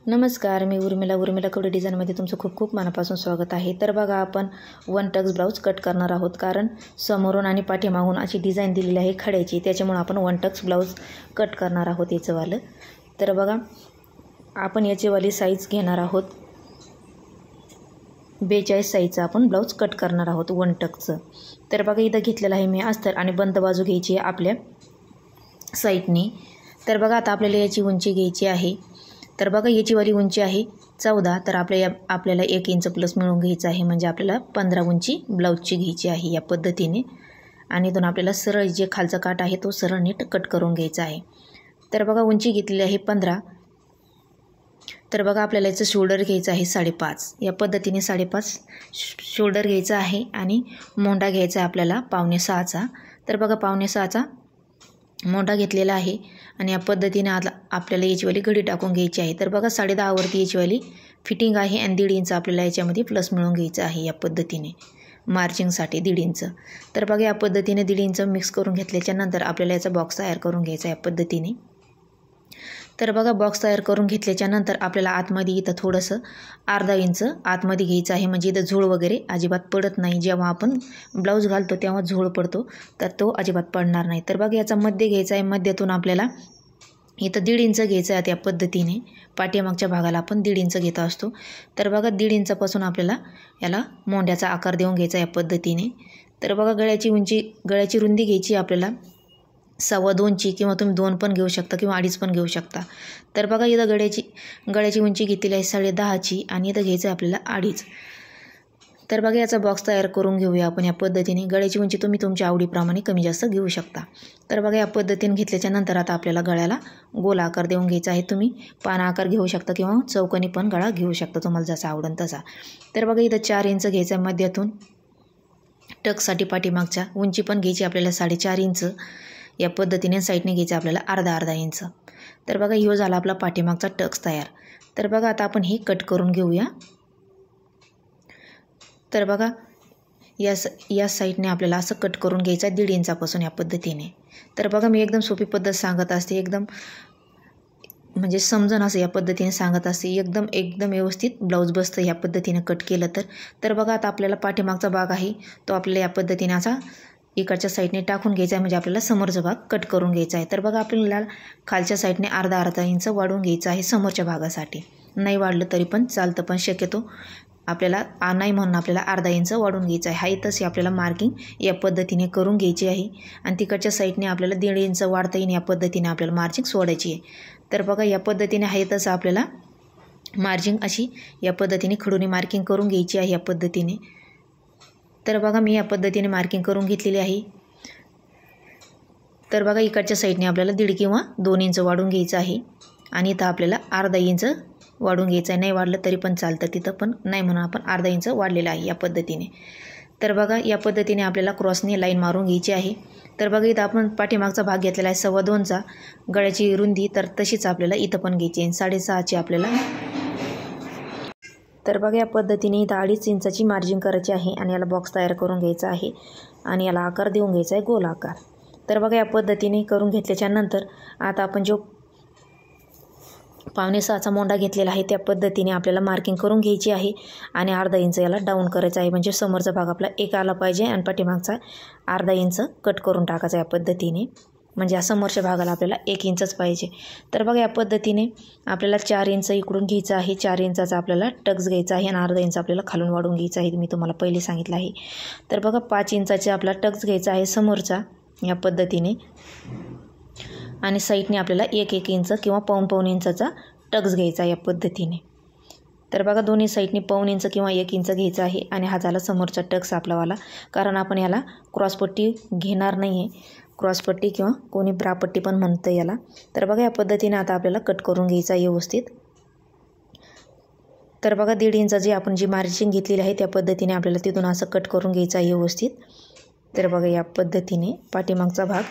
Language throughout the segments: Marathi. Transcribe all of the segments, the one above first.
नमस्कार, मी उर्मिला कवडे डिझाईनमध्ये तुमचं खूप खूप मनापासून स्वागत आहे। तर बघा, आपण वन टक्स ब्लाऊज कट करणार आहोत, कारण समोरून आणि पाठीमागून अशी डिझाईन दिलेली आहे खड्याची, त्याच्यामुळे आपण वन टक्स ब्लाऊज कट करणार आहोत याचंवालं। तर बघा, आपण याचीवाली साईज घेणार आहोत 42 साईजचा आपण ब्लाऊज कट करणार आहोत वन टक्सचं। तर बघा, इथं घेतलेलं आहे मी अस्तर आणि बंद बाजू घ्यायची आहे आपल्या साईडने। तर बघा, आता आपल्याला याची उंची घ्यायची आहे। तर बघा, याची वाली उंची आहे 14, तर आपल्याला 1 इंच प्लस मिळून घ्यायचं आहे, म्हणजे आपल्याला 15 उंची ब्लाऊजची घ्यायची आहे या पद्धतीने। आणि इथून आपल्याला सरळ जे खालचा काट आहे तो सरळ नीट कट करून घ्यायचा आहे। तर बघा, उंची घेतलेली आहे 15। तर बघा, आपल्याला याचं शोल्डर घ्यायचं आहे 5.5, या पद्धतीने 5.5 शोल्डर घ्यायचं आहे आणि मोंढा घ्यायचा आपल्याला 5.25चा। तर बघा, 5.25चा मोंढा घेतलेला आहे आणि या पद्धतीने आपल्याला याचीवाली घडी टाकून घ्यायची आहे। तर बघा, 10.5 वरती याचीवाली फिटिंग आहे आणि 1.5 इंच आपल्याला याच्यामध्ये प्लस मिळून घ्यायचं आहे या पद्धतीने मार्जिंगसाठी 1.5 इंच। तर बघा, या पद्धतीने 1.5 इंच मिक्स करून घेतल्याच्या नंतर आपल्याला याचा बॉक्स तयार करून घ्यायचा या पद्धतीने। तर बघा, बॉक्स तयार करून घेतल्याच्या नंतर आपल्याला आतमध्ये इथं थोडंसं अर्धा इंच आतमध्ये घ्यायचं आहे, म्हणजे इथं झूळ वगैरे अजिबात पडत नाही। जेव्हा आपण ब्लाऊज घालतो तेव्हा झूळ पडतो, तर तो अजिबात पडणार नाही। तर बघा, याचा मध्य घ्यायचा आहे, मध्यातून आपल्याला इथं 1.5 इंच घ्यायचं आहे। त्या पद्धतीने पाठीमागच्या भागाला आपण 1.5 इंच घेत असतो। तर बघा, 1.5 इंचापासून आपल्याला याला मोंढ्याचा आकार देऊन घ्यायचा या पद्धतीने। तर बघा, गळ्याची रुंदी घ्यायची आपल्याला 2.25ची, किंवा तुम्ही 2 पण घेऊ शकता किंवा 2.5 पण घेऊ शकता। तर बघा, इथं गळ्याची उंची घेतलेली आहे 10.5ची आणि इथं घ्यायचं आहे आपल्याला 2.5। तर बघा, याचा बॉक्स तयार करून घेऊया आपण या पद्धतीने। गळ्याची उंची तुम्ही तुमच्या आवडीप्रमाणे कमी जास्त घेऊ शकता। तर बघा, या पद्धतीने घेतल्याच्या नंतर आता आपल्याला गळ्याला गोल आकार देऊन घ्यायचा आहे। तुम्ही पान आकार घेऊ शकता किंवा चौकोनी पण गळा घेऊ शकता, तुम्हाला जसा आवडेल तसा। तर बघा, इथं 4 इंच घ्यायचं आहे मध्यातून टक्ससाठी पाठीमागच्या। उंची पण घ्यायची आपल्याला 4.5 इंच या पद्धतीने। साईडने घ्यायचं आपल्याला अर्धा इंच। तर बघा, ह्यो झाला आपला पाठीमागचा टक्स तयार। तर बघा, आता आपण हे कट करून घेऊया। तर बघा, या साईडने आपल्याला असं कट करून घ्यायचं आहे 1.5 इंचापासून या पद्धतीने। तर बघा, मी एकदम सोपी पद्धत सांगत असते, एकदम म्हणजे समजून असं या पद्धतीने सांगत असते। एकदम व्यवस्थित ब्लाऊज बसतं या पद्धतीने कट केलं तर। तर बघा, आता आपल्याला पाठीमागचा भाग आहे तो आपल्याला या पद्धतीने असा इकडच्या साईडने टाकून घ्यायचा आहे, म्हणजे आपल्याला समोरचा भाग कट करून घ्यायचा आहे। तर बघा, आपल्याला खालच्या साईडने अर्धा इंच वाढवून घ्यायचं आहे समोरच्या भागासाठी। नाही वाढलं तरी पण चालतं, पण शक्यतो आपल्याला नाही म्हणून आपल्याला अर्धा इंच वाढवून घ्यायचं आहे। हाही तशी आपल्याला मार्किंग या पद्धतीने करून घ्यायची आहे आणि तिकडच्या साईडने आपल्याला 1.5 इंच वाढता येईल या पद्धतीने आपल्याला मार्जिंग सोडायची आहे। तर बघा, या पद्धतीने आहे तसं आपल्याला मार्जिंग अशी या पद्धतीने खडूने मार्किंग करून घ्यायची आहे या पद्धतीने। तर बघा, मी या पद्धतीने मार्किंग करून घेतलेली आहे। तर बघा, इकडच्या साईडने आपल्याला 1.5 किंवा 2 इंच वाढवून घ्यायचं आहे आणि इथं आपल्याला अर्धा इंच वाढवून घ्यायचं आहे। नाही वाढलं तरी पण चालतं तिथं, पण नाही म्हणून आपण अर्धा इंच वाढलेलं आहे या पद्धतीने। तर बघा, या पद्धतीने आपल्याला क्रॉसने लाईन मारून घ्यायची आहे। तर बघा, इथं आपण पाठीमागचा भाग घेतलेला आहे 2.25चा गळ्याची रुंदी, तर तशीच आपल्याला इथं पण घ्यायची आहे 6.5ची आपल्याला। तर बघा, या पद्धतीने इथं 2.5 इंचाची मार्जिंग करायची आहे आणि याला बॉक्स तयार करून घ्यायचा आहे आणि याला आकार देऊन घ्यायचा आहे गोल आकार। तर बघा, या पद्धतीने करून घेतल्याच्या नंतर आता आपण जो 5.25चा मोंढा घेतलेला आहे त्या पद्धतीने आपल्याला मार्किंग करून घ्यायची आहे आणि अर्धा इंच याला डाऊन करायचं आहे, म्हणजे समोरचा भाग आपला 1 आला पाहिजे आणि पाठीमागचा अर्धा इंच कट करून टाकायचा या पद्धतीने, म्हणजे या समोरच्या भागाला आपल्याला 1 इंचच पाहिजे। तर बघा, या पद्धतीने आपल्याला 4 इंच इकडून घ्यायचं आहे, 4 इंचाचा आपल्याला टक्स घ्यायचा आहे आणि अर्धा इंच आपल्याला खालून वाढून घ्यायचं आहे, मी तुम्हाला पहिले सांगितलं आहे। तर बघा, 5 इंचाचा आपला टक्स घ्यायचा आहे समोरचा या पद्धतीने आणि साईडने आपल्याला 1 इंच किंवा पाऊण इंचाचा टक्स घ्यायचा या पद्धतीने। तर बघा, दोन्ही साईडने पाऊण इंच किंवा 1 इंच घ्यायचा आहे आणि हा झाला समोरचा टक्स आपलावाला, कारण आपण याला क्रॉसपट्टी घेणार नाही आहे, क्रॉसपट्टी किंवा कोणी ब्रापट्टी पण म्हणतं याला। तर बघा, या पद्धतीने आता आपल्याला कट करून घ्यायचा आहे व्यवस्थित। तर बघा, 1.5 इंचाची आपण जी मार्जिंग घेतलेली आहे त्या पद्धतीने आपल्याला तिथून असं कट करून घ्यायचं आहे व्यवस्थित। तर बघा, या पद्धतीने पाठीमागचा भाग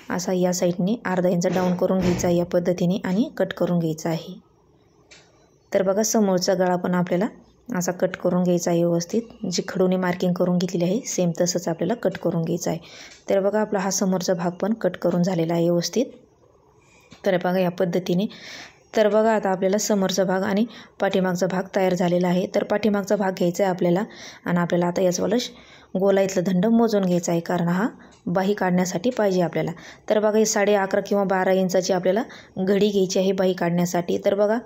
असा या साईडने अर्धा इंच डाऊन करून घ्यायचा आहे या पद्धतीने आणि कट करून घ्यायचा आहे। तर बघा, समोरचा गळा पण आपल्याला असा कट करून घ्यायचा आहे व्यवस्थित, जी खडूने मार्किंग करून घेतलेली आहे सेम तसंच आपल्याला कट करून घ्यायचं आहे। तर बघा, आपला हा समोरचा भाग पण कट करून झालेला आहे व्यवस्थित। तर बघा, या पद्धतीने तर बघा आता आपल्याला समोरचा भाग आणि पाठीमागचा भाग तयार झालेला आहे. तर पाठीमागचा भाग घ्यायचा आहे आपल्याला आणि आपल्याला आता याचवालं गोलाईतलं दंड मोजून घ्यायचा आहे, कारण हा बाही काढण्यासाठी पाहिजे आपल्याला. तर बघा ही 11.5 किंवा 12 इंचाची आपल्याला घडी घ्यायची आहे बाही काढण्यासाठी. तर बघा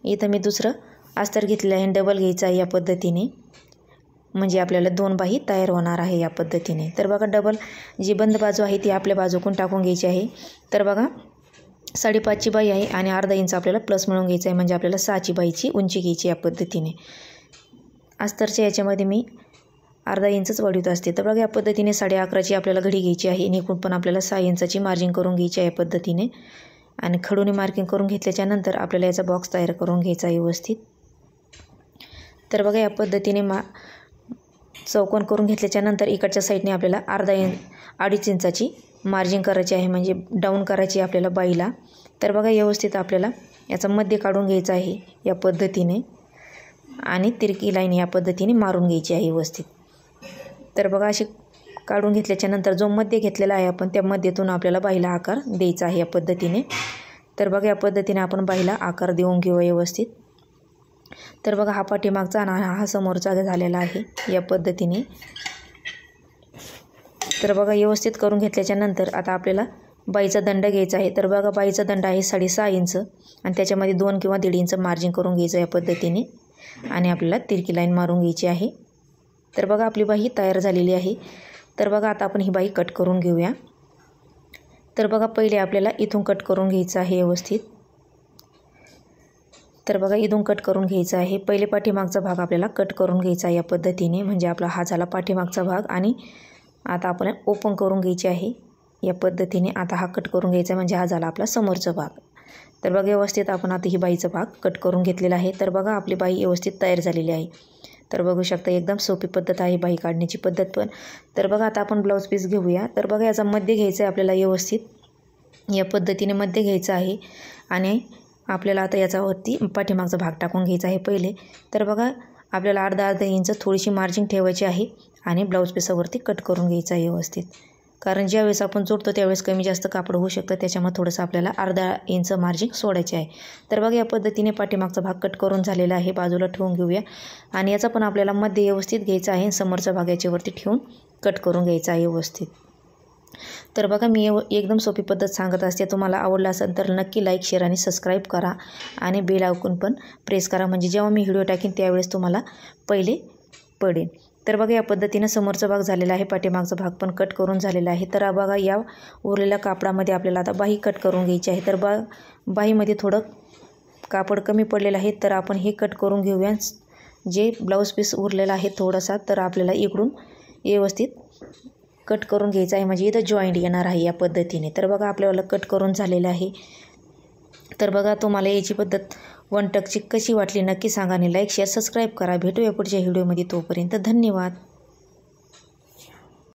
इथं मी दुसरं अस्तर घेतलेलं आहे, डबल घ्यायचं आहे या पद्धतीने, म्हणजे आपल्याला 2 बाही तयार होणार आहे या पद्धतीने. तर बघा डबल जी बंद बाजू आहे ती आपल्या बाजूकडून टाकून घ्यायची आहे. तर बघा 5.5ची बाही आहे आणि अर्धा इंच आपल्याला प्लस मिळून घ्यायचं आहे, म्हणजे आपल्याला 6ची बाहीची उंची घ्यायची या पद्धतीने. अस्तरच्या याच्यामध्ये मी अर्धा इंचच वाढवत असते. तर बघा या पद्धतीने 11.5ची आपल्याला घडी घ्यायची आहे. निकून पण आपल्याला 6 इंचाची मार्जिंग करून घ्यायची आहे या पद्धतीने. आणि खडूने मार्किंग करून घेतल्याच्या नंतर आपल्याला याचा बॉक्स तयार करून घ्यायचा आहे व्यवस्थित. तर बघा या पद्धतीने चौकोन करून घेतल्याच्या नंतर इकडच्या साईडने आपल्याला 2.5 इंचाची मार्जिंग करायची आहे, म्हणजे डाऊन करायची आपल्याला बाईला. तर बघा व्यवस्थित आपल्याला याचा मध्य काढून घ्यायचा आहे या पद्धतीने आणि तिरकी लाईन या पद्धतीने मारून घ्यायची आहे व्यवस्थित. तर बघा अशी काढून घेतल्याच्या नंतर जो मध्य घेतलेला आहे आपण त्या मध्येतून आपल्याला बाईला आकार द्यायचा आहे या पद्धतीने. तर बघा या पद्धतीने आपण बाईला आकार देऊन घेऊ व्यवस्थित. तर बघा हा पाठीमागचा आणि हा समोरचा झालेला आहे या पद्धतीने. तर बघा व्यवस्थित करून घेतल्याच्या नंतर आता आपल्याला बाईचा दंड घ्यायचा आहे. तर बघा बाईचा दंड आहे 6.5 इंच आणि त्याच्यामध्ये 2 किंवा 1.5 इंच मार्जिंग करून घ्यायचं या पद्धतीने आणि आपल्याला तिरकी लाईन मारून घ्यायची आहे. तर बघा आपली बाई तयार झालेली आहे. तर बघा आता आपण ही बाई कट करून घेऊया. तर बघा पहिले आपल्याला इथून कट करून घ्यायचं आहे व्यवस्थित. तर बघा इथून कट करून घ्यायचा आहे. पहिले पाठीमागचा भाग आपल्याला कट करून घ्यायचा आहे या पद्धतीने, म्हणजे आपला हा झाला पाठीमागचा भाग. आणि आता आपण ओपन करून घ्यायची आहे या पद्धतीने. आता हा कट करून घ्यायचा म्हणजे हा झाला आपला समोरचा भाग. तर बघा व्यवस्थित आपण आता ही बाईचा भाग कट करून घेतलेला आहे. तर बघा आपली बाई व्यवस्थित तयार झालेली आहे. तर बघू शकता एकदम सोपी पद्धत आहे बाही काढण्याची पद्धत पण. तर बघा आता आपण ब्लाऊज पीस घेऊया. तर बघा याचा मध्य घ्यायचा आहे आपल्याला व्यवस्थित या पद्धतीने मध्य घ्यायचं आहे आणि आपल्याला आता याच्यावरती पाठीमागचा भाग टाकून घ्यायचा आहे पहिले. तर बघा आपल्याला अर्धा इंच थोडीशी मार्जिंग ठेवायची आहे आणि ब्लाऊज पीसावरती कट करून घ्यायचं आहे व्यवस्थित, कारण ज्यावेळेस आपण जोडतो त्यावेळेस कमी जास्त कापड होऊ शकतं, त्याच्यामुळे थोडंसं आपल्याला अर्धा इंच मार्जिंग सोडायचे आहे. तर बघा या पद्धतीने पाठीमागचा भाग कट करून झालेला आहे, बाजूला ठेवून घेऊया. आणि याचा पण आपल्याला मध्य व्यवस्थित घ्यायचा आहे, समोरचा भाग याच्यावरती ठेवून कट करून घ्यायचा आहे व्यवस्थित. तर बघा मी एकदम सोपी पद्धत सांगत असते. तुम्हाला आवडलं असेल तर नक्की लाईक, शेअर आणि सबस्क्राईब करा आणि बेल आयकॉन पण प्रेस करा, म्हणजे जेव्हा मी व्हिडिओ टाकीन त्यावेळेस तुम्हाला पहिले पडेल. तर बघा या पद्धतीने समोरचा भाग झालेला आहे, पाठीमागचा भाग पण कट करून झालेला आहे. तर बघा या उरलेल्या कापडामध्ये आपल्याला आता बाही कट करून घ्यायची आहे. तर बाहीमध्ये थोडं कापड कमी पडलेलं आहे, तर आपण हे कट करून घेऊया. जे ब्लाऊज पीस उरलेला आहे थोडासा, तर आपल्याला इकडून व्यवस्थित कट करून घ्यायचं आहे, म्हणजे इथं जॉईंट येणार आहे या पद्धतीने. तर बघा आपल्याला कट करून झालेलं आहे. तर बघा तुम्हाला याची पद्धत वन टकची कशी वाटली नक्की सांगा आणि लाईक, शेअर, सबस्क्राईब करा. भेटूया पुढच्या व्हिडिओमध्ये. तोपर्यंत धन्यवाद.